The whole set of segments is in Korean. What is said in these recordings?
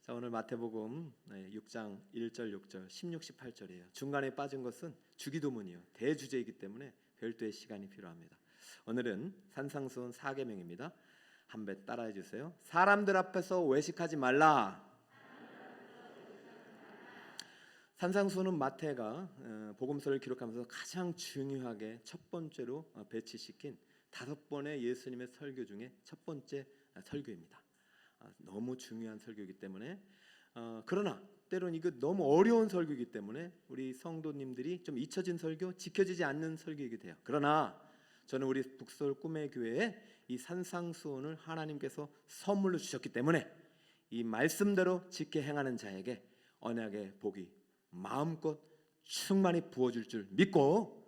자, 오늘 마태복음 6장 1절, 6절, 16, 18절이에요. 중간에 빠진 것은 주기도문이요. 대주제이기 때문에 별도의 시간이 필요합니다. 오늘은 산상수훈 4계명입니다. 한 배 따라해 주세요. 사람들 앞에서 외식하지 말라. 산상수훈은 마태가 복음서를 기록하면서 가장 중요하게 첫 번째로 배치시킨 5번의 예수님의 설교 중에 첫 번째 설교입니다. 너무 중요한 설교이기 때문에 그러나 때로는 이거 너무 어려운 설교이기 때문에 우리 성도님들이 좀 잊혀진 설교, 지켜지지 않는 설교이기도 해요. 그러나 저는 우리 북서울 꿈의 교회에 이 산상수훈을 하나님께서 선물로 주셨기 때문에 이 말씀대로 지켜 행하는 자에게 언약의 복이 마음껏 충만히 부어줄 줄 믿고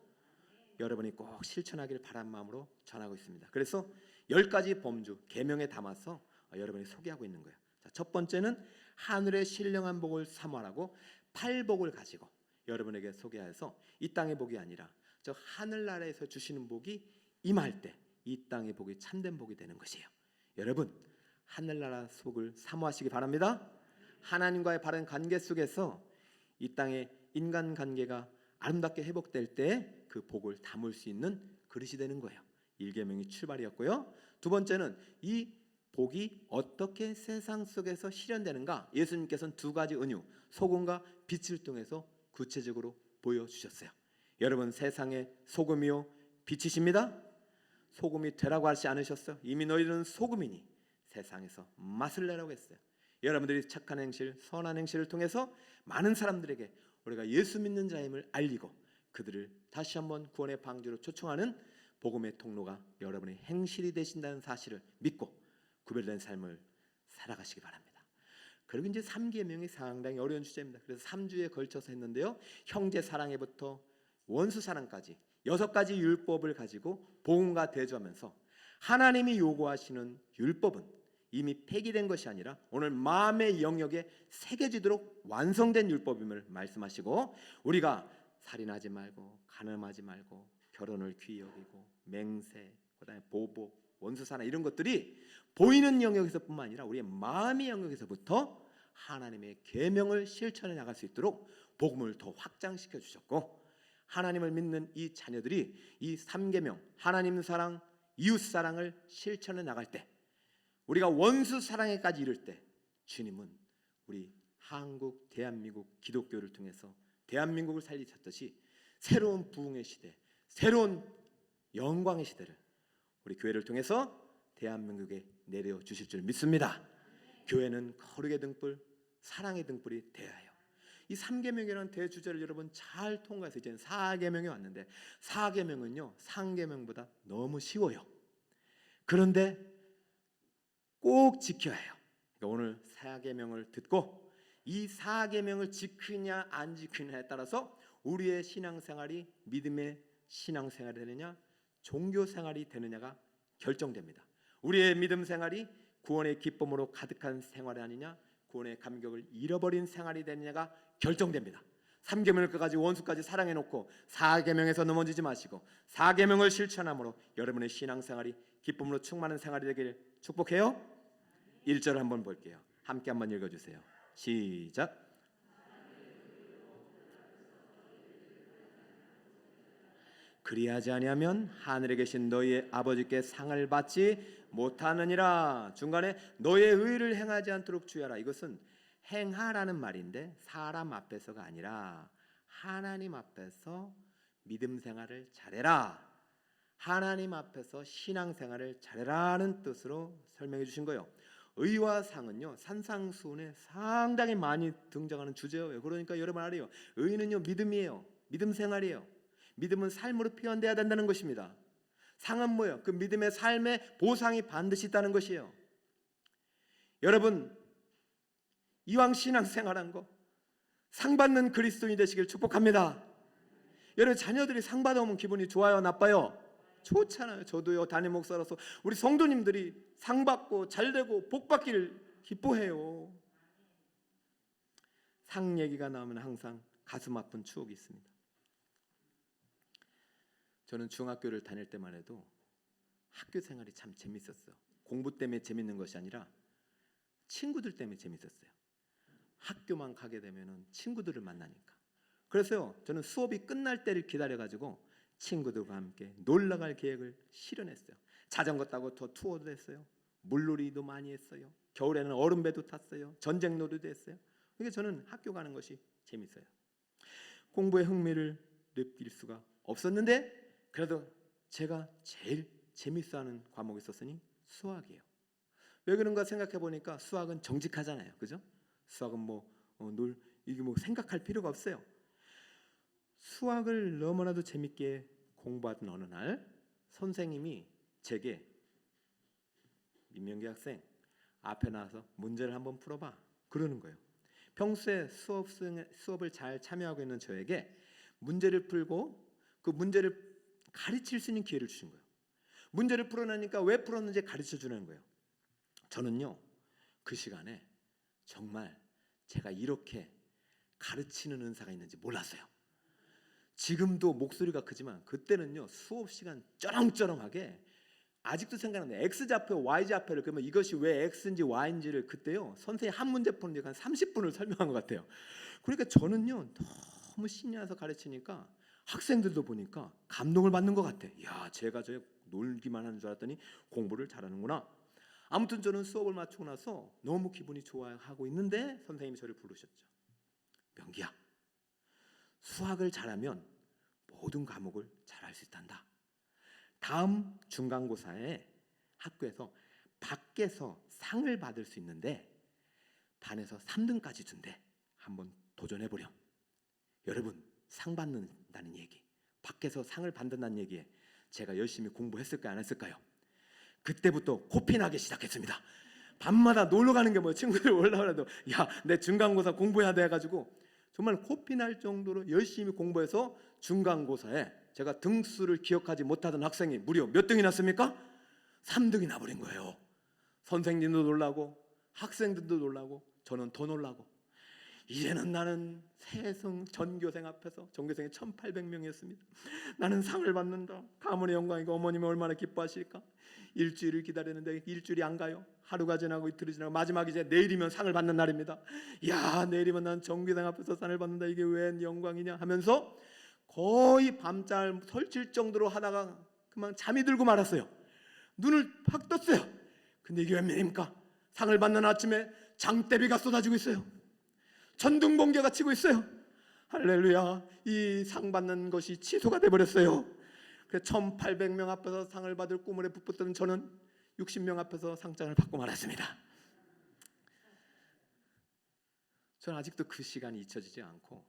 여러분이 꼭 실천하기를 바란 마음으로 전하고 있습니다. 그래서 10가지 범주 계명에 담아서 여러분이 소개하고 있는 거예요. 자, 첫 번째는 하늘의 신령한 복을 사모하라고 8복을 가지고 여러분에게 소개해서 이 땅의 복이 아니라 저 하늘나라에서 주시는 복이 임할 때 이 땅의 복이 참된 복이 되는 것이에요. 여러분 하늘나라 복을 사모하시기 바랍니다. 하나님과의 바른 관계 속에서 이 땅의 인간관계가 아름답게 회복될 때 그 복을 담을 수 있는 그릇이 되는 거예요. 1계명이 출발이었고요. 두 번째는 이 복이 어떻게 세상 속에서 실현되는가? 예수님께서는 2가지 은유, 소금과 빛을 통해서 구체적으로 보여주셨어요. 여러분 세상의 소금이요 빛이십니다. 소금이 되라고 하지 않으셨어요? 이미 너희들은 소금이니 세상에서 맛을 내라고 했어요. 여러분들이 착한 행실, 선한 행실을 통해서 많은 사람들에게 우리가 예수 믿는 자임을 알리고 그들을 다시 한번 구원의 방주로 초청하는 복음의 통로가 여러분의 행실이 되신다는 사실을 믿고 구별된 삶을 살아가시기 바랍니다. 그리고 이제 3계명이 상당히 어려운 주제입니다. 그래서 3주에 걸쳐서 했는데요. 형제 사랑에부터 원수 사랑까지 6가지 율법을 가지고 복음과 대조하면서 하나님이 요구하시는 율법은 이미 폐기된 것이 아니라 오늘 마음의 영역에 새겨지도록 완성된 율법임을 말씀하시고 우리가 살인하지 말고 간음하지 말고 결혼을 귀히 여기고 맹세, 그다음에 보복, 원수사랑 이런 것들이 보이는 영역에서뿐만 아니라 우리의 마음의 영역에서부터 하나님의 계명을 실천해 나갈 수 있도록 복음을 더 확장시켜 주셨고 하나님을 믿는 이 자녀들이 이 3계명 하나님 사랑, 이웃 사랑을 실천해 나갈 때 우리가 원수 사랑에까지 이를 때 주님은 우리 한국, 대한민국 기독교를 통해서 대한민국을 살리셨듯이 새로운 부흥의 시대, 새로운 영광의 시대를 우리 교회를 통해서 대한민국에 내려주실 줄 믿습니다. 교회는 거룩의 등불, 사랑의 등불이 되어야 해요. 이 3계명이라는 대주제를 여러분 잘 통과해서 이제는 4계명이 왔는데 4계명은요 3계명보다 너무 쉬워요. 그런데 꼭 지켜야 해요. 그러니까 오늘 4계명을 듣고 이 4계명을 지키냐 안 지키냐에 따라서 우리의 신앙생활이 믿음의 신앙생활이 되느냐 종교생활이 되느냐가 결정됩니다. 우리의 믿음 생활이 구원의 기쁨으로 가득한 생활이 아니냐 구원의 감격을 잃어버린 생활이 되느냐가 결정됩니다. 3계명을 끝까지 원수까지 사랑해놓고 4계명에서 넘어지지 마시고 4계명을 실천함으로 여러분의 신앙생활이 기쁨으로 충만한 생활이 되기를 축복해요. 1절 한번 볼게요. 함께 한번 읽어주세요. 시작. 그리하지 아니하면 하늘에 계신 너희의 아버지께 상을 받지 못하느니라. 중간에 너의 의를 행하지 않도록 주의하라. 이것은 행하라는 말인데 사람 앞에서가 아니라 하나님 앞에서 믿음 생활을 잘해라. 하나님 앞에서 신앙 생활을 잘해라는 뜻으로 설명해 주신 거예요. 의와 상은요 산상수훈에 상당히 많이 등장하는 주제예요. 그러니까 여러분 알아요. 의는요 믿음이에요. 믿음 생활이에요. 믿음은 삶으로 표현돼야 된다는 것입니다. 상은 뭐예요? 그 믿음의 삶의 보상이 반드시 있다는 것이에요. 여러분 이왕 신앙생활한 거 상 받는 그리스도인이 되시길 축복합니다. 여러분 자녀들이 상 받아오면 기분이 좋아요? 나빠요? 좋잖아요. 저도요 담임 목사로서 우리 성도님들이 상 받고 잘되고 복 받기를 기뻐해요. 상 얘기가 나오면 항상 가슴 아픈 추억이 있습니다. 저는 중학교를 다닐 때만 해도 학교 생활이 참 재밌었어요. 공부 때문에 재밌는 것이 아니라 친구들 때문에 재밌었어요. 학교만 가게 되면은 친구들을 만나니까. 그래서요, 저는 수업이 끝날 때를 기다려가지고 친구들과 함께 놀러 갈 계획을 실현했어요. 자전거 타고 더 투어도 했어요. 물놀이도 많이 했어요. 겨울에는 얼음배도 탔어요. 전쟁 놀이도 했어요. 그러니까 저는 학교 가는 것이 재밌어요. 공부에 흥미를 느낄 수가 없었는데 그래도 제가 제일 재밌어하는 과목이 있었으니 수학이에요. 왜 그런가 생각해 보니까 수학은 정직하잖아요, 그죠? 수학은 이게 생각할 필요가 없어요. 수학을 너무나도 재밌게 공부하던 어느 날 선생님이 제게 민명기 학생 앞에 나와서 문제를 한번 풀어봐 그러는 거예요. 평소에 수업을 잘 참여하고 있는 저에게 문제를 풀고 그 문제를 가르칠 수 있는 기회를 주신 거예요. 문제를 풀어내니까 왜 풀었는지 가르쳐 주는 거예요. 저는요, 그 시간에 정말 제가 이렇게 가르치는 은사가 있는지 몰랐어요. 지금도 목소리가 크지만 그때는요, 수업 시간 쩌렁쩌렁하게 아직도 생각나는데 X좌표, Y좌표를 그러면 이것이 왜 X인지 Y인지를 그때요 선생님 한 문제 푸는데 한 30분을 설명한 것 같아요. 그러니까 저는요 너무 신이 나서 가르치니까 학생들도 보니까 감동을 받는 것 같아. 야, 제가 저 놀기만 하는 줄 알았더니 공부를 잘하는구나. 아무튼 저는 수업을 마치고 나서 너무 기분이 좋아하고 있는데 선생님이 저를 부르셨죠. 명기야, 수학을 잘하면 모든 과목을 잘할 수 있단다. 다음 중간고사에 학교에서 밖에서 상을 받을 수 있는데 반에서 3등까지 준대. 한번 도전해보렴. 여러분, 상 받는다는 얘기, 밖에서 상을 받는다는 얘기에 제가 열심히 공부했을까요, 안 했을까요? 그때부터 코피 나기 시작했습니다. 밤마다 놀러 가는 게 뭐예요? 친구들 올라오라도 야, 내 중간고사 공부해야 돼 가지고 정말 코피 날 정도로 열심히 공부해서 중간고사에 제가 등수를 기억하지 못하던 학생이 무려 몇 등이 났습니까? 3등이 나버린 거예요. 선생님도 놀라고 학생들도 놀라고 저는 더 놀라고 이제는 나는 세성 전교생 앞에서 전교생이 1800명이었습니다. 나는 상을 받는다. 가문의 영광이고 어머님이 얼마나 기뻐하실까. 일주일을 기다렸는데 일주일이 안 가요. 하루가 지나고 이틀이 지나고 마지막 이제 내일이면 상을 받는 날입니다. 야, 내일이면 난 전교생 앞에서 상을 받는다. 이게 웬 영광이냐 하면서 거의 밤잠 설칠 정도로 하다가 그만 잠이 들고 말았어요. 눈을 팍 떴어요. 근데 이게 웬일입니까? 상을 받는 아침에 장대비가 쏟아지고 있어요. 천둥번개가 치고 있어요. 할렐루야. 이 상 받는 것이 취소가 돼버렸어요. 그래서 1800명 앞에서 상을 받을 꿈을 붙었던 저는 60명 앞에서 상장을 받고 말았습니다. 저는 아직도 그 시간이 잊혀지지 않고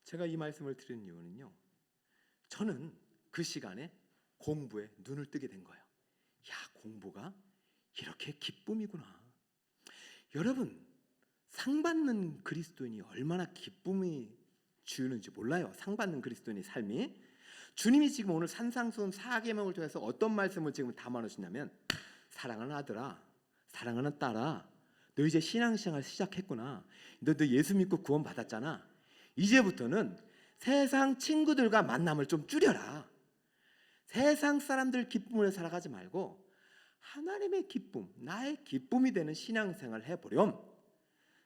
제가 이 말씀을 드리는 이유는요, 저는 그 시간에 공부에 눈을 뜨게 된 거예요. 야, 공부가 이렇게 기쁨이구나. 여러분, 상 받는 그리스도인이 얼마나 기쁨이 주는지 몰라요. 상 받는 그리스도인의 삶이. 주님이 지금 오늘 산상수훈 4계명을 통해서 어떤 말씀을 지금 담아놓으시냐면, 사랑하는 아들아, 사랑하는 딸아, 너 이제 신앙생활 시작했구나. 너 예수 믿고 구원 받았잖아. 이제부터는 세상 친구들과 만남을 좀 줄여라. 세상 사람들 기쁨을 살아가지 말고 하나님의 기쁨, 나의 기쁨이 되는 신앙생활을 해보렴.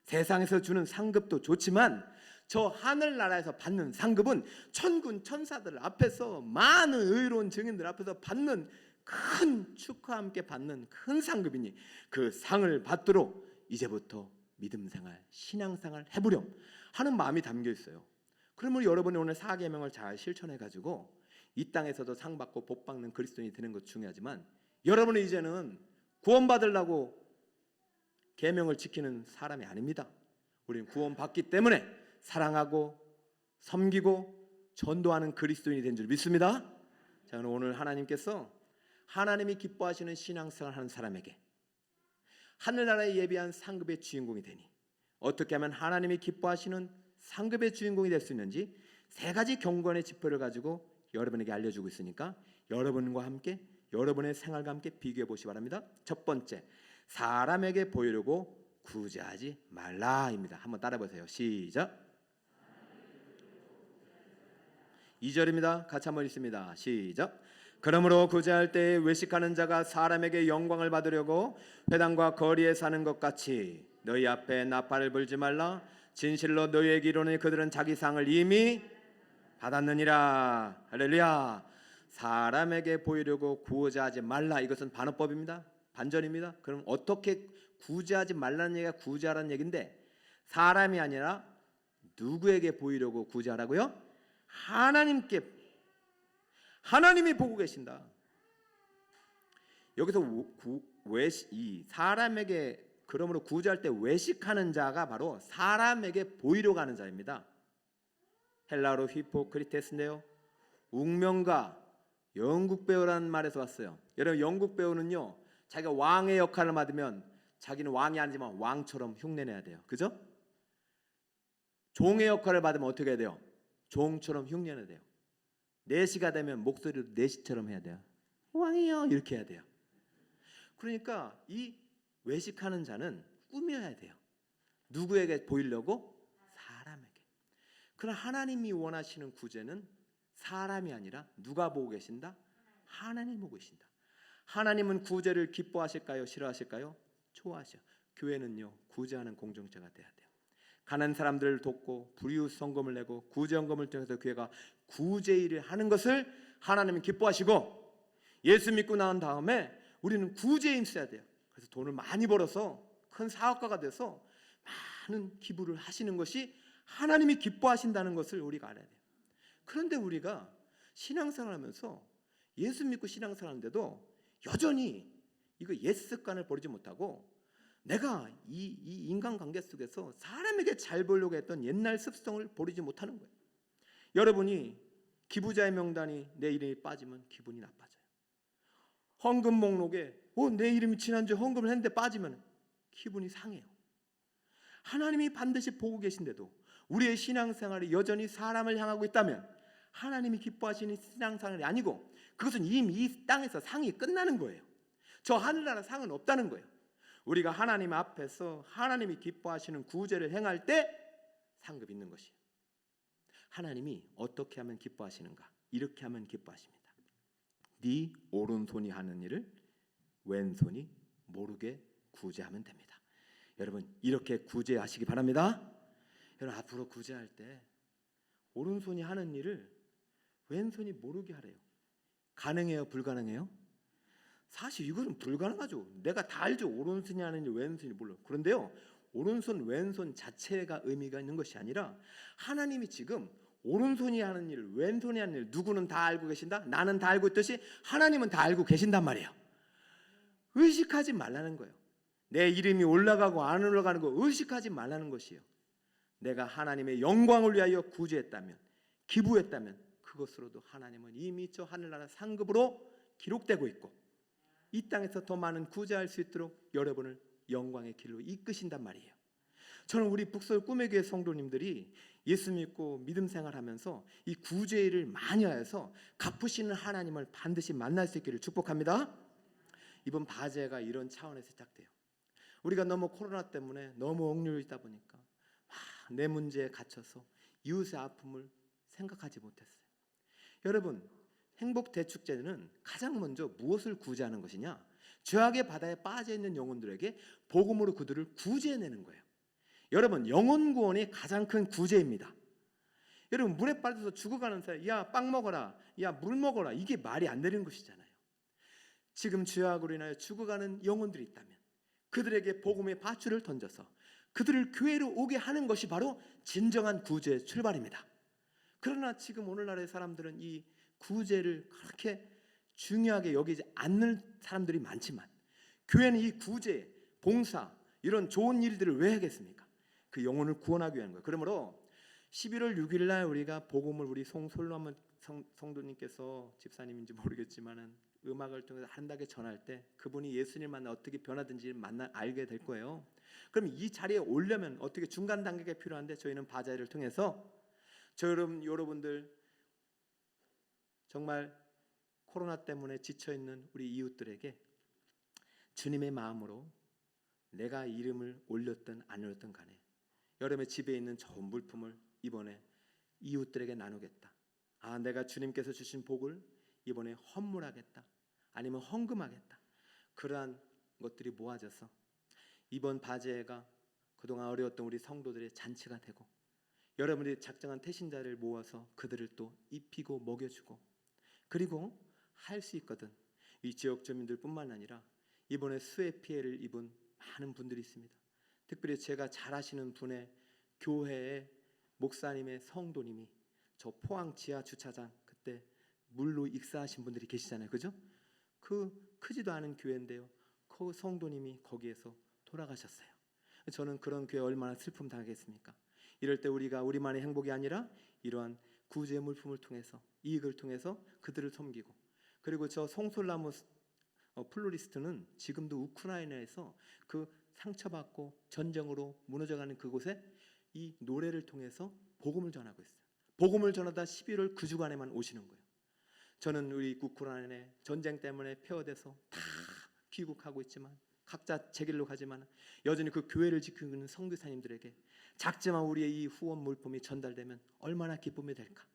세상에서 주는 상급도 좋지만 저 하늘나라에서 받는 상급은 천군 천사들 앞에서 많은 의로운 증인들 앞에서 받는 큰 축하와 함께 받는 큰 상급이니 그 상을 받도록 이제부터 믿음생활, 신앙생활 해보렴 하는 마음이 담겨 있어요. 그러면 여러분이 오늘 4계명을 잘 실천해가지고 이 땅에서도 상 받고 복 받는 그리스도인이 되는 것 중요하지만, 여러분은 이제는 구원받으려고 계명을 지키는 사람이 아닙니다. 우리는 구원받기 때문에 사랑하고 섬기고 전도하는 그리스도인이 된 줄 믿습니다. 자, 오늘 하나님께서 하나님이 기뻐하시는 신앙생활을 하는 사람에게 하늘나라에 예비한 상급의 주인공이 되니 어떻게 하면 하나님이 기뻐하시는 상급의 주인공이 될 수 있는지 3가지 경건의 지표를 가지고 여러분에게 알려주고 있으니까 여러분과 함께, 여러분의 생활과 함께 비교해 보시기 바랍니다. 첫 번째, 사람에게 보이려고 구제하지 말라입니다. 한번 따라 보세요. 시작. 2절입니다. 같이 한번 읽습니다. 시작. 그러므로 구제할 때에 외식하는 자가 사람에게 영광을 받으려고 회당과 거리에 사는 것 같이 너희 앞에 나팔을 불지 말라. 진실로 너희에게 이르노니 그들은 자기 상을 이미 받았느니라. 할렐루야. 사람에게 보이려고 구제하지 말라. 이것은 반어법입니다. 반전입니다. 그럼 어떻게 구제하지 말라는 얘기가 구제하라는 얘기인데, 사람이 아니라 누구에게 보이려고 구제하라고요? 하나님께. 하나님이 보고 계신다. 여기서 이 사람에게 그러므로 구제할 때 외식하는 자가 바로 사람에게 보이려고 하는 자입니다. 헬라어로 히포크리테스인데요, 웅명가, 연극 배우라는 말에서 왔어요. 여러분, 연극 배우는요, 자기가 왕의 역할을 맡으면 자기는 왕이 아니지만 왕처럼 흉내내야 돼요. 그죠? 종의 역할을 받으면 어떻게 해야 돼요? 종처럼 흉내내야 돼요. 내시가 되면 목소리로 내시처럼 해야 돼요. 왕이요, 이렇게 해야 돼요. 그러니까 이 외식하는 자는 꾸며야 돼요. 누구에게 보이려고? 사람에게. 그러나 하나님이 원하시는 구제는 사람이 아니라 누가 보고 계신다? 하나님 보고 계신다. 하나님은 구제를 기뻐하실까요? 싫어하실까요? 좋아하셔. 교회는요, 구제하는 공동체가 돼야 돼요. 가난한 사람들을 돕고 불이웃 성금을 내고 구제헌금을 통해서 교회가 구제 일을 하는 것을 하나님은 기뻐하시고, 예수 믿고 나온 다음에 우리는 구제에 힘써야 돼요. 그래서 돈을 많이 벌어서 큰 사업가가 돼서 많은 기부를 하시는 것이 하나님이 기뻐하신다는 것을 우리가 알아야 돼요. 그런데 우리가 신앙생활하면서 예수 믿고 신앙생활하는데도 여전히 이거 옛 습관을 버리지 못하고, 내가 이 인간관계 속에서 사람에게 잘 보려고 했던 옛날 습성을 버리지 못하는 거예요. 여러분이 기부자의 명단이 내 이름이 빠지면 기분이 나빠져요. 헌금 목록에 내 이름이 지난주에 헌금을 했는데 빠지면 기분이 상해요. 하나님이 반드시 보고 계신데도 우리의 신앙생활이 여전히 사람을 향하고 있다면 하나님이 기뻐하시는 신앙생활이 아니고, 그것은 이미 이 땅에서 상이 끝나는 거예요. 저 하늘나라 상은 없다는 거예요. 우리가 하나님 앞에서 하나님이 기뻐하시는 구제를 행할 때 상급이 있는 것이에요. 하나님이 어떻게 하면 기뻐하시는가? 이렇게 하면 기뻐하십니다. 네 오른손이 하는 일을 왼손이 모르게 구제하면 됩니다. 여러분, 이렇게 구제하시기 바랍니다. 여러분, 앞으로 구제할 때 오른손이 하는 일을 왼손이 모르게 하래요. 가능해요? 불가능해요? 사실 이거는 불가능하죠. 내가 다 알죠. 오른손이 하는 일, 왼손이 몰라. 그런데요, 오른손, 왼손 자체가 의미가 있는 것이 아니라 하나님이 지금 오른손이 하는 일, 왼손이 하는 일, 누구는 다 알고 계신다? 나는 다 알고 있듯이 하나님은 다 알고 계신단 말이에요. 의식하지 말라는 거예요. 내 이름이 올라가고 안 올라가는 거 의식하지 말라는 것이에요. 내가 하나님의 영광을 위하여 구제했다면, 기부했다면 그것으로도 하나님은 이미 저 하늘나라 상급으로 기록되고 있고, 이 땅에서 더 많은 구제할 수 있도록 여러분을 영광의 길로 이끄신단 말이에요. 저는 우리 북서울 꿈의 교회 성도님들이 예수 믿고 믿음 생활하면서 이 구제 일을 많이 하여서 갚으시는 하나님을 반드시 만날 수 있기를 축복합니다. 이번 바제가 이런 차원에서 시작돼요. 우리가 너무 코로나 때문에 너무 억눌려 있다 보니까 내 문제에 갇혀서 이웃의 아픔을 생각하지 못했어요. 여러분, 행복대축제는 가장 먼저 무엇을 구제하는 것이냐? 죄악의 바다에 빠져있는 영혼들에게 복음으로 그들을 구제해내는 거예요. 여러분, 영혼 구원이 가장 큰 구제입니다. 여러분, 물에 빠져서 죽어가는 사람, 야 빵 먹어라, 야 물 먹어라, 이게 말이 안 되는 것이잖아요. 지금 죄악으로 인하여 죽어가는 영혼들이 있다면 그들에게 복음의 밧줄을 던져서 그들을 교회로 오게 하는 것이 바로 진정한 구제의 출발입니다. 그러나 지금 오늘날의 사람들은 이 구제를 그렇게 중요하게 여기지 않는 사람들이 많지만, 교회는 이 구제, 봉사, 이런 좋은 일들을 왜 하겠습니까? 그 영혼을 구원하기 위한 거예요. 그러므로 11월 6일 날 우리가 복음을 우리 송솔로몬 성도님께서, 집사님인지 모르겠지만은 음악을 통해서 아름답게 전할 때 그분이 예수님 만나 어떻게 변하든지 알게 될 거예요. 그럼 이 자리에 오려면 어떻게 중간 단계가 필요한데, 저희는 바자회를 통해서 여러분들 정말 코로나 때문에 지쳐있는 우리 이웃들에게 주님의 마음으로 내가 이름을 올렸든 안 올렸든 간에 여러분의 집에 있는 좋은 물품을 이번에 이웃들에게 나누겠다. 내가 주님께서 주신 복을 이번에 헌물하겠다, 아니면 헌금하겠다. 그러한 것들이 모아져서 이번 바제회가 그동안 어려웠던 우리 성도들의 잔치가 되고, 여러분들이 작정한 태신자를 모아서 그들을 또 입히고 먹여주고, 그리고 할 수 있거든. 이 지역 주민들뿐만 아니라 이번에 수해 피해를 입은 많은 분들이 있습니다. 특별히 제가 잘 아시는 분의 교회의 목사님의 성도님이 저 포항 지하 주차장 그때 물로 익사하신 분들이 계시잖아요, 그죠? 그 크지도 않은 교회인데요, 그 성도님이 거기에서 돌아가셨어요. 저는 그런 교회 얼마나 슬픔 당하겠습니까? 이럴 때 우리가 우리만의 행복이 아니라 이러한 구제 물품을 통해서, 이익을 통해서 그들을 섬기고, 그리고 저 송솔나무 플로리스트는 지금도 우크라이나에서 그 상처받고 전쟁으로 무너져가는 그곳에 이 노래를 통해서 복음을 전하고 있어요. 복음을 전하다 11월 그 주간에만 오시는 거예요. 저는 우리 우크라이나에 전쟁 때문에 폐허돼서 다 귀국하고 있지만, 각자 제 길로 가지만 여전히 그 교회를 지키는 선교사님들에게 작지만 우리의 이 후원 물품이 전달되면 얼마나 기쁨이 될까.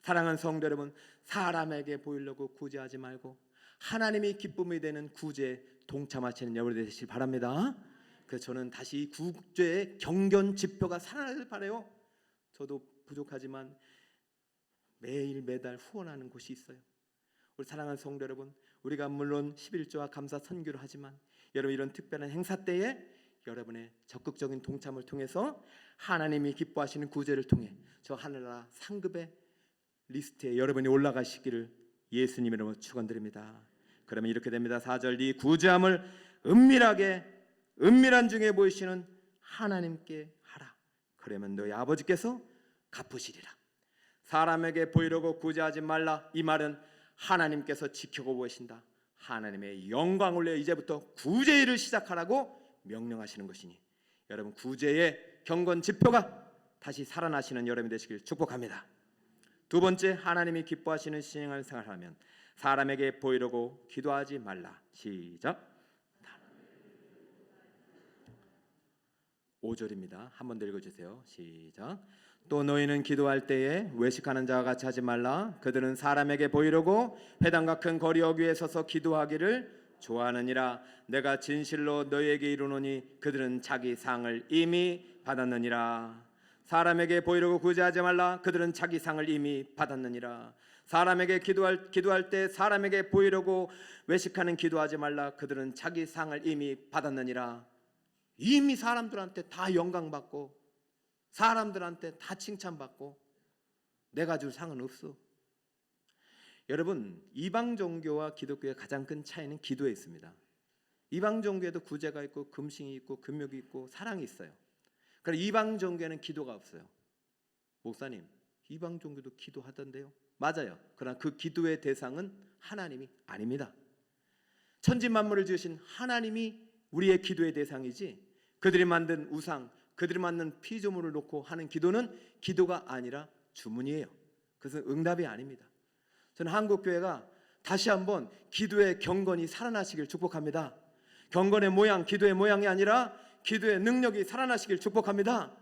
사랑하는 성도 여러분, 사람에게 보이려고 구제하지 말고 하나님이 기쁨이 되는 구제에 동참하시는 여러분들 되시길 바랍니다. 그래서 저는 다시 이 구제의 경견 지표가 살아나길 바라요. 저도 부족하지만 매일 매달 후원하는 곳이 있어요. 우리 사랑하는 성도 여러분, 우리가 물론 11조와 감사 선교를 하지만 여러분 이런 특별한 행사 때에 여러분의 적극적인 동참을 통해서 하나님이 기뻐하시는 구제를 통해 저 하늘나라 상급의 리스트에 여러분이 올라가시기를 예수님 이름으로 축원드립니다. 그러면 이렇게 됩니다. 4절, 이 구제함을 은밀한 중에 보이시는 하나님께 하라. 그러면 너희 아버지께서 갚으시리라. 사람에게 보이려고 구제하지 말라. 이 말은 하나님께서 지켜보고 계신다. 하나님의 영광을 위해 이제부터 구제 일을 시작하라고 명령하시는 것이니 여러분 구제의 경건 지표가 다시 살아나시는 여러분이 되시길 축복합니다. 두 번째, 하나님이 기뻐하시는 신앙을 생활하면 사람에게 보이려고 기도하지 말라. 시작. 5절입니다. 한 번 더 읽어주세요. 시작. 또 너희는 기도할 때에 외식하는 자와 같이 하지 말라. 그들은 사람에게 보이려고 회당과 큰 거리 어귀에 서서 기도하기를 좋아하느니라. 내가 진실로 너희에게 이르노니 그들은 자기 상을 이미 받았느니라. 사람에게 보이려고 구제하지 말라. 그들은 자기 상을 이미 받았느니라. 사람에게 기도할 때 사람에게 보이려고 외식하는 기도하지 말라. 그들은 자기 상을 이미 받았느니라. 이미 사람들한테 다 영광받고 사람들한테 다 칭찬받고 내가 줄 상은 없어. 여러분, 이방 종교와 기독교의 가장 큰 차이는 기도에 있습니다. 이방 종교에도 구제가 있고 금신이 있고 금욕이 있고 사랑이 있어요. 그러나 이방 종교에는 기도가 없어요. 목사님, 이방 종교도 기도하던데요? 맞아요. 그러나 그 기도의 대상은 하나님이 아닙니다. 천지만물을 지으신 하나님이 우리의 기도의 대상이지, 그들이 만든 우상, 그들이 만든 피조물을 놓고 하는 기도는 기도가 아니라 주문이에요. 그것은 응답이 아닙니다. 저는 한국교회가 다시 한번 기도의 경건이 살아나시길 축복합니다. 경건의 모양, 기도의 모양이 아니라 기도의 능력이 살아나시길 축복합니다.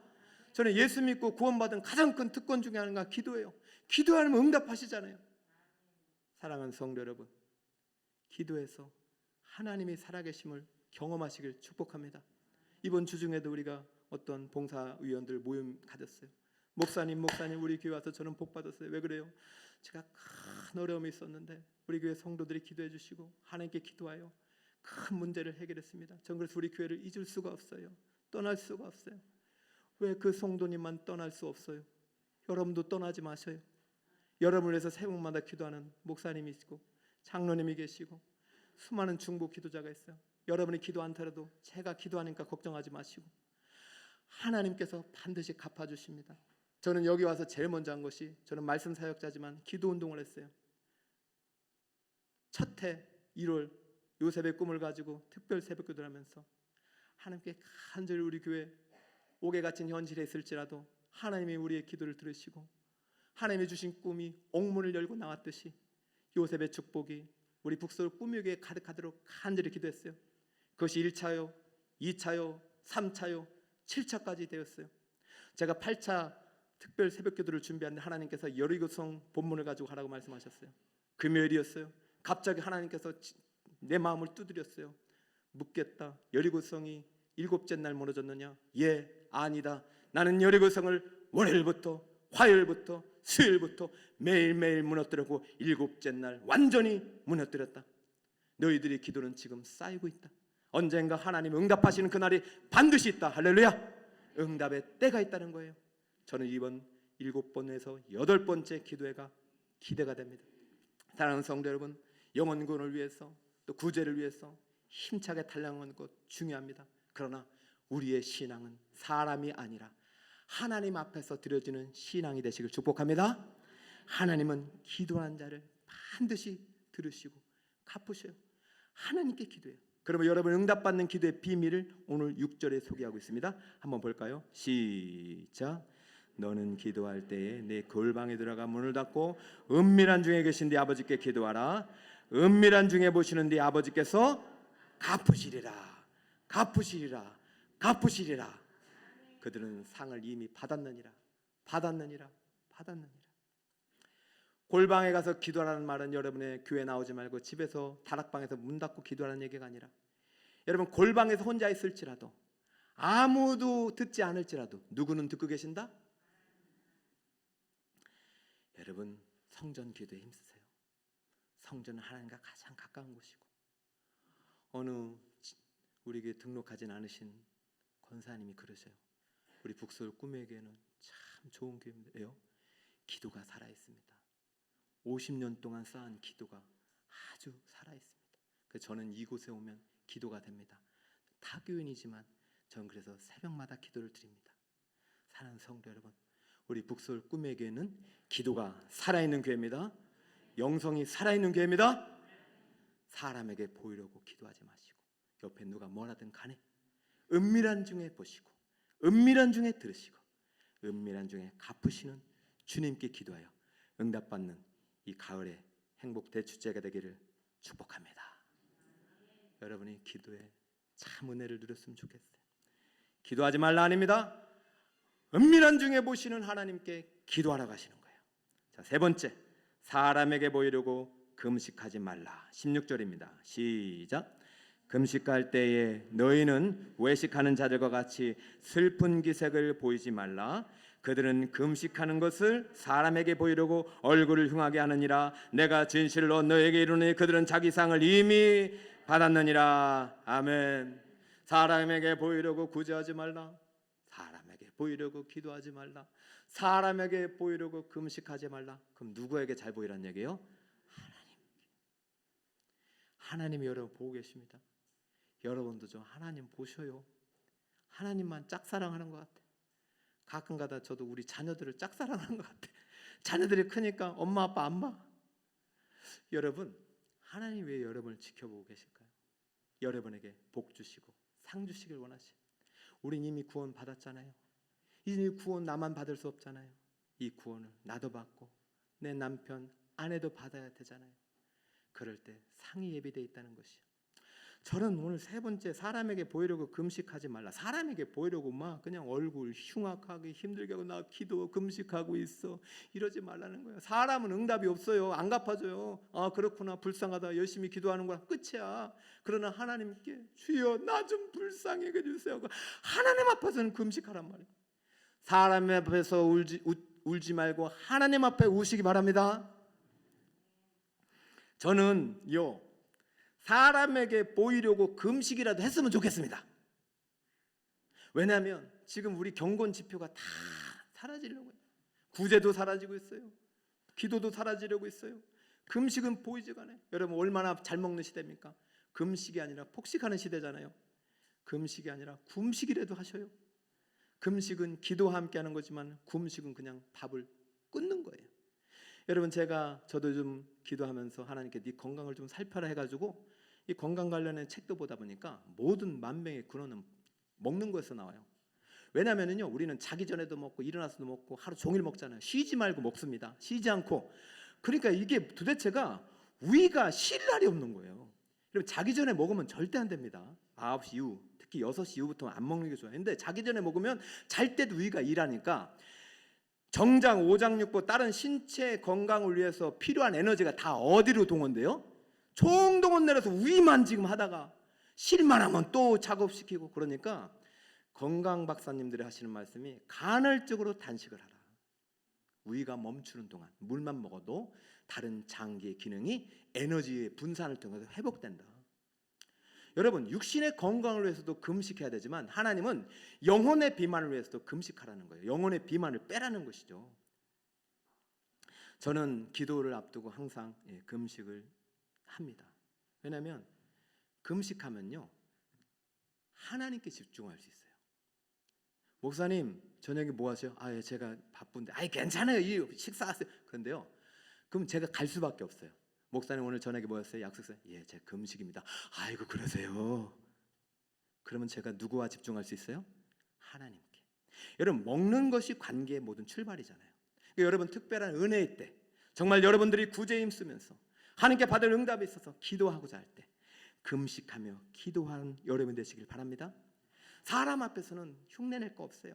저는 예수 믿고 구원받은 가장 큰 특권 중에 하나가 기도예요. 기도하면 응답하시잖아요. 사랑하는 성도 여러분, 기도해서 하나님이 살아계심을 경험하시길 축복합니다. 이번 주 중에도 우리가 어떤 봉사위원들 모임 가졌어요. 목사님 우리 교회 와서 저는 복 받았어요. 왜 그래요? 제가 큰 어려움이 있었는데 우리 교회 성도들이 기도해 주시고 하나님께 기도하여 큰 문제를 해결했습니다. 저는 그래서 우리 교회를 잊을 수가 없어요. 떠날 수가 없어요. 왜 그 성도님만 떠날 수 없어요? 여러분도 떠나지 마셔요. 여러분을 위해서 새벽마다 기도하는 목사님이 있고 장로님이 계시고 수많은 중보 기도자가 있어요. 여러분이 기도 않더라도 제가 기도하니까 걱정하지 마시고 하나님께서 반드시 갚아주십니다. 저는 여기 와서 제일 먼저 한 것이, 저는 말씀 사역자지만 기도 운동을 했어요. 첫 해 1월 요셉의 꿈을 가지고 특별 새벽기도를 하면서 하나님께 간절히 우리 교회 옥에 갇힌 현실에 있을지라도 하나님이 우리의 기도를 들으시고 하나님이 주신 꿈이 옥문을 열고 나왔듯이 요셉의 축복이 우리 북서울 꿈유교에 가득하도록 간절히 기도했어요. 그것이 1차요, 2차요, 3차요, 7차까지 되었어요. 제가 8차 특별 새벽기도를 준비하는데 하나님께서 여리고성 본문을 가지고 하라고 말씀하셨어요. 금요일이었어요. 갑자기 하나님께서 내 마음을 두드렸어요. 묻겠다. 여리고성이 일곱째 날 무너졌느냐? 예, 아니다. 나는 여리고성을 월요일부터 화요일부터 수요일부터 매일매일 무너뜨렸고 일곱째 날 완전히 무너뜨렸다. 너희들의 기도는 지금 쌓이고 있다. 언젠가 하나님 응답하시는 그날이 반드시 있다. 할렐루야. 응답의 때가 있다는 거예요. 저는 이번 7번에서 8번째 기도회가 기대가 됩니다. 사랑하는 성도 여러분, 영혼구원을 위해서 또 구제를 위해서 힘차게 달려가는 것 중요합니다. 그러나 우리의 신앙은 사람이 아니라 하나님 앞에서 드려지는 신앙이 되시길 축복합니다. 하나님은 기도하는 자를 반드시 들으시고 갚으셔요. 하나님께 기도해요. 그러면 여러분 응답받는 기도의 비밀을 오늘 6절에 소개하고 있습니다. 한번 볼까요? 시작. 너는 기도할 때에 내 골방에 들어가 문을 닫고 은밀한 중에 계신 네 아버지께 기도하라. 은밀한 중에 보시는 네 아버지께서 갚으시리라. 갚으시리라. 갚으시리라. 그들은 상을 이미 받았느니라. 받았느니라. 받았느니라. 골방에 가서 기도하라는 말은 여러분의 교회 나오지 말고 집에서 다락방에서 문 닫고 기도하라는 얘기가 아니라, 여러분 골방에서 혼자 있을지라도 아무도 듣지 않을지라도 누구는 듣고 계신다? 여러분 성전 기도에 힘쓰세요. 성전은 하나님과 가장 가까운 곳이고, 어느 우리에게 등록하진 않으신 권사님이 그러세요. 우리 북서울 꿈의 교회는 참 좋은 교회예요. 기도가 살아있습니다. 50년 동안 쌓은 기도가 아주 살아있습니다. 그래서 저는 이곳에 오면 기도가 됩니다. 타교인이지만 저는 그래서 새벽마다 기도를 드립니다. 사랑하는 성도 여러분, 우리 북서울 꿈의 교회는 기도가 살아있는 교회입니다. 영성이 살아있는 교회입니다. 사람에게 보이려고 기도하지 마시고 옆에 누가 뭐라든 간에 은밀한 중에 보시고 은밀한 중에 들으시고 은밀한 중에 갚으시는 주님께 기도하여 응답받는 이 가을의 행복 대축제가 되기를 축복합니다. 여러분이 기도에 참 은혜를 누렸으면 좋겠어요. 기도하지 말라 아닙니다. 은밀한 중에 보시는 하나님께 기도하라고 하시는 거예요. 자, 세 번째, 사람에게 보이려고 금식하지 말라. 16절입니다. 시작. 금식할 때에 너희는 외식하는 자들과 같이 슬픈 기색을 보이지 말라. 그들은 금식하는 것을 사람에게 보이려고 얼굴을 흉하게 하느니라. 내가 진실로 너에게 이르노니 그들은 자기 상을 이미 받았느니라. 아멘. 사람에게 보이려고 구제하지 말라. 사람에게 보이려고 기도하지 말라. 사람에게 보이려고 금식하지 말라. 그럼 누구에게 잘 보이란 얘기예요? 하나님이 여러분 보고 계십니다. 여러분도 좀 하나님 보셔요. 하나님만 짝사랑하는 것 같아. 가끔가다 저도 우리 자녀들을 짝사랑하는 것 같아. 자녀들이 크니까 엄마 아빠 안 봐. 여러분, 하나님 왜 여러분을 지켜보고 계실까요? 여러분에게 복 주시고 상 주시길 원하시. 우린 이미 구원 받았잖아요. 이 구원 나만 받을 수 없잖아요. 이 구원을 나도 받고 내 남편 아내도 받아야 되잖아요. 그럴 때 상이 예비되어 있다는 것이요. 저는 오늘 세 번째, 사람에게 보이려고 금식하지 말라. 사람에게 보이려고 막 그냥 얼굴 흉악하게 힘들게 하고 나 기도 금식하고 있어 이러지 말라는 거예요. 사람은 응답이 없어요. 안 갚아줘요. 아 그렇구나, 불쌍하다, 열심히 기도하는 거야, 끝이야. 그러나 하나님께 주여 나 좀 불쌍하게 해주세요. 하나님 앞에서는 금식하란 말이에요. 사람 앞에서 울지 말고 하나님 앞에 우시기 바랍니다. 저는요, 사람에게 보이려고 금식이라도 했으면 좋겠습니다. 왜냐하면 지금 우리 경건 지표가 다 사라지려고 해요. 구제도 사라지고 있어요. 기도도 사라지려고 있어요. 금식은 보이지가 않아요. 여러분 얼마나 잘 먹는 시대입니까? 금식이 아니라 폭식하는 시대잖아요. 금식이 아니라 굶식이라도 하셔요. 금식은 기도와 함께 하는 거지만 굶식은 그냥 밥을 끊는 거예요. 여러분 저도 좀 기도하면서 하나님께 네 건강을 좀 살펴라 해가지고 이 건강 관련된 책도 보다 보니까 모든 만병의 근원은 먹는 거에서 나와요. 왜냐면은요, 우리는 자기 전에도 먹고 일어나서도 먹고 하루 종일 먹잖아요. 쉬지 말고 먹습니다. 쉬지 않고. 그러니까 이게 도대체가 위가 쉴 날이 없는 거예요. 그럼 자기 전에 먹으면 절대 안 됩니다. 9시 이후, 특히 6시 이후부터 안 먹는 게 좋아요. 근데 자기 전에 먹으면 잘 때도 위가 일하니까 정장, 오장육부, 다른 신체 건강을 위해서 필요한 에너지가 다 어디로 동원돼요? 총동원 내려서 위만 지금 하다가 쉴만 하면 또 작업시키고. 그러니까 건강 박사님들이 하시는 말씀이 간헐적으로 단식을 하라. 위가 멈추는 동안 물만 먹어도 다른 장기의 기능이 에너지의 분산을 통해서 회복된다. 여러분, 육신의 건강을 위해서도 금식해야 되지만 하나님은 영혼의 비만을 위해서도 금식하라는 거예요. 영혼의 비만을 빼라는 것이죠. 저는 기도를 앞두고 항상 금식을 합니다. 왜냐하면 금식하면요, 하나님께 집중할 수 있어요. 목사님, 저녁에 뭐 하세요? 예, 제가 바쁜데. 괜찮아요. 이 식사하세요. 그런데요, 그럼 제가 갈 수밖에 없어요. 목사님, 오늘 저녁에 뭐 하세요? 약속했어요. 예, 제가 금식입니다. 아이고, 그러세요. 그러면 제가 누구와 집중할 수 있어요? 하나님께. 여러분, 먹는 것이 관계의 모든 출발이잖아요. 그러니까 여러분, 특별한 은혜의 때, 정말 여러분들이 구제에 힘쓰면서 하나님께 받을 응답이 있어서 기도하고자 할 때 금식하며 기도하는 여러분 되시길 바랍니다. 사람 앞에서는 흉내낼 거 없어요.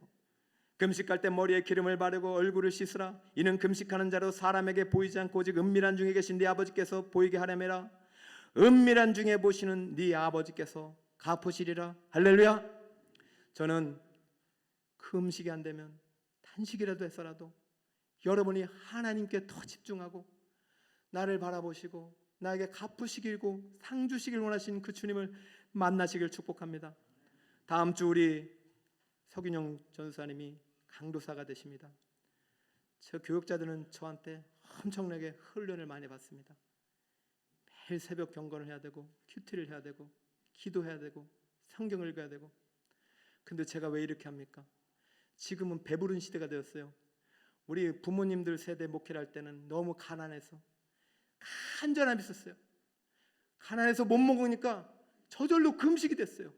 금식할 때 머리에 기름을 바르고 얼굴을 씻으라. 이는 금식하는 자로 사람에게 보이지 않고 오직 은밀한 중에 계신 네 아버지께서 보이게 하려매라. 은밀한 중에 보시는 네 아버지께서 갚으시리라. 할렐루야. 저는 금식이 안 되면 단식이라도 해서라도 여러분이 하나님께 더 집중하고 나를 바라보시고 나에게 갚으시길고 상 주시길 원하신 그 주님을 만나시길 축복합니다. 다음 주 우리 서균영 전사님이 강도사가 되십니다. 저 교육자들은 저한테 엄청나게 훈련을 많이 받습니다. 매일 새벽 경건을 해야 되고 큐티를 해야 되고 기도해야 되고 성경을 읽어야 되고. 근데 제가 왜 이렇게 합니까? 지금은 배부른 시대가 되었어요. 우리 부모님들 세대 목회를 할 때는 너무 가난해서 간절함이 있었어요. 가난해서 못 먹으니까 저절로 금식이 됐어요.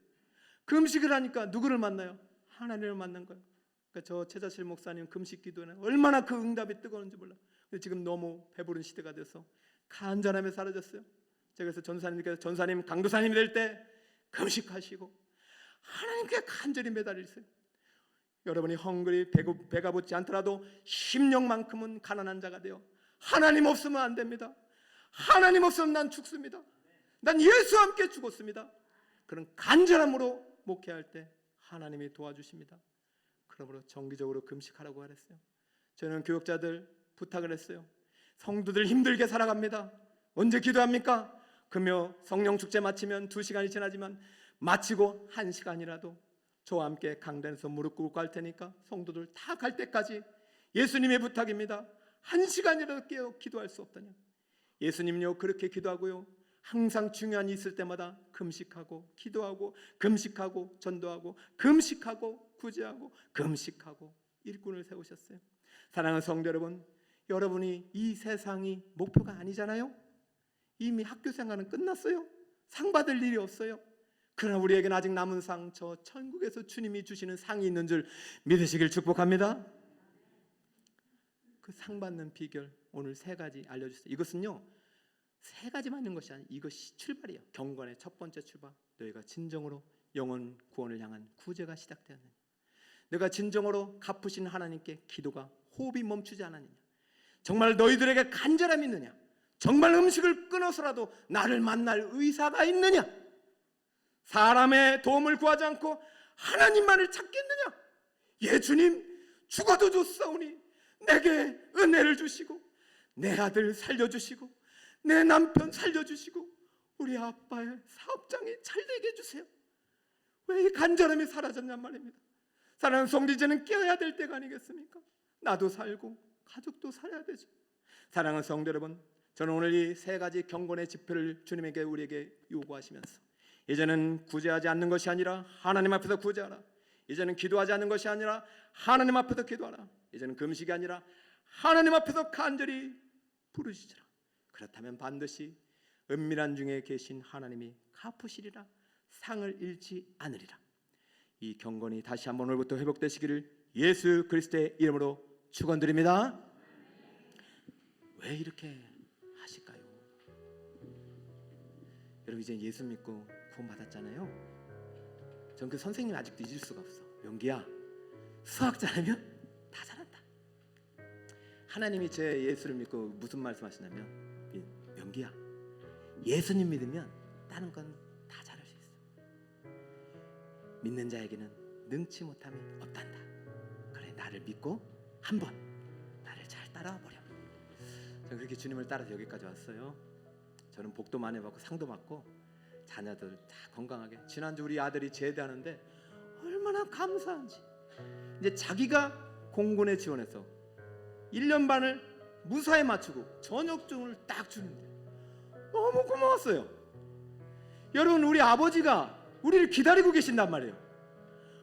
금식을 하니까 누구를 만나요? 하나님을 만난 거예요. 그러니까 저 최자실 목사님 금식 기도는 얼마나 그 응답이 뜨거운지 몰라. 근데 지금 너무 배부른 시대가 돼서 간절함이 사라졌어요. 제가 그래서 전사님 강도사님이 될 때 금식하시고 하나님께 간절히 매달리세요. 여러분이 헝그리 배가 붙지 않더라도 심령만큼은 가난한 자가 되어 하나님 없으면 안 됩니다. 하나님 없으면 난 죽습니다. 난 예수와 함께 죽었습니다. 그런 간절함으로 목회할 때 하나님이 도와주십니다. 그러므로 정기적으로 금식하라고 하랬어요. 저는 교육자들 부탁을 했어요. 성도들 힘들게 살아갑니다. 언제 기도합니까? 금요 성령 축제 마치면 2시간이 지나지만 마치고 1시간이라도 저와 함께 강단에서 무릎 꿇고 갈 테니까 성도들 다 갈 때까지 예수님의 부탁입니다. 1시간이라도 깨어 기도할 수 없다냐. 예수님요 그렇게 기도하고요 항상 중요한 일이 있을 때마다 금식하고 기도하고 금식하고 전도하고 금식하고 구제하고 금식하고 일꾼을 세우셨어요. 사랑하는 성도 여러분, 여러분이 이 세상이 목표가 아니잖아요. 이미 학교 생활은 끝났어요. 상 받을 일이 없어요. 그러나 우리에게는 아직 남은 상, 저 천국에서 주님이 주시는 상이 있는 줄 믿으시길 축복합니다. 그 상 받는 비결 오늘 3가지 알려주세요. 이것은요 3가지만 있는 것이 아니에요. 이것이 출발이에요. 경건의 첫 번째 출발. 너희가 진정으로 영혼 구원을 향한 구제가 시작되었느냐. 너희가 진정으로 갚으신 하나님께 기도가 호흡이 멈추지 않았느냐. 정말 너희들에게 간절함이 있느냐. 정말 음식을 끊어서라도 나를 만날 의사가 있느냐. 사람의 도움을 구하지 않고 하나님만을 찾겠느냐. 예 주님 죽어도 좋사오니 내게 은혜를 주시고 내 아들 살려주시고 내 남편 살려주시고 우리 아빠의 사업장이 잘되게 해주세요. 왜 이 간절함이 사라졌냔 말입니다. 사랑하는 성도들은 깨어야 될 때가 아니겠습니까? 나도 살고 가족도 살아야 되죠. 사랑하는 성도 여러분, 저는 오늘 이 3가지 경건의 지표를 주님에게 우리에게 요구하시면서 이제는 구제하지 않는 것이 아니라 하나님 앞에서 구제하라. 이제는 기도하지 않는 것이 아니라 하나님 앞에서 기도하라. 이제는 금식이 아니라 하나님 앞에서 간절히 부르시라. 그렇다면 반드시 은밀한 중에 계신 하나님이 갚으시리라. 상을 잃지 않으리라. 이 경건이 다시 한번 오늘부터 회복되시기를 예수 그리스도의 이름으로 축원드립니다. 왜 이렇게 하실까요? 여러분 이제 예수 믿고 구원 받았잖아요. 전 그 선생님 아직도 잊을 수가 없어. 명기야, 수학 잘하면 다 잘한다. 하나님이 제 예수를 믿고 무슨 말씀하시냐면, 명기야, 예수님 믿으면 다른 건 다 잘할 수 있어. 믿는 자에게는 능치 못함이 없단다. 그래, 나를 믿고 한번 나를 잘 따라와 보렴. 저는 그렇게 주님을 따라서 여기까지 왔어요. 저는 복도 많이 받고 상도 받고 자녀들 다 건강하게. 지난주 우리 아들이 제대하는데 얼마나 감사한지. 이제 자기가 공군에 지원해서 1년 반을 무사히 마치고 전역증을 딱 주는데 너무 고마웠어요. 여러분, 우리 아버지가 우리를 기다리고 계신단 말이에요.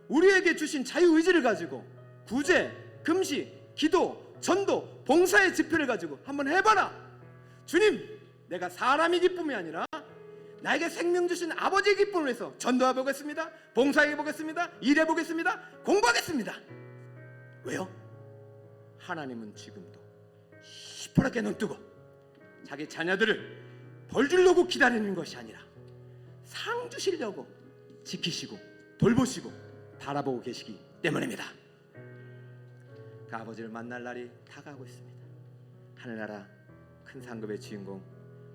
우리에게 주신 자유의지를 가지고 구제, 금식, 기도, 전도, 봉사의 지표를 가지고 한번 해봐라. 주님, 내가 사람의 기쁨이 아니라 나에게 생명 주신 아버지의 기쁨을 위해서 전도해보겠습니다. 봉사해보겠습니다. 일해보겠습니다. 공부하겠습니다. 왜요? 하나님은 지금도 시퍼렇게 눈뜨고 자기 자녀들을 벌 주려고 기다리는 것이 아니라 상 주시려고 지키시고 돌보시고 바라보고 계시기 때문입니다. 그 아버지를 만날 날이 다가오고 있습니다. 하늘나라 큰 상급의 주인공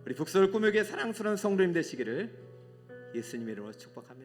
우리 북서울 꾸며기의 사랑스러운 성도님 되시기를 예수님의 이름으로 축복하며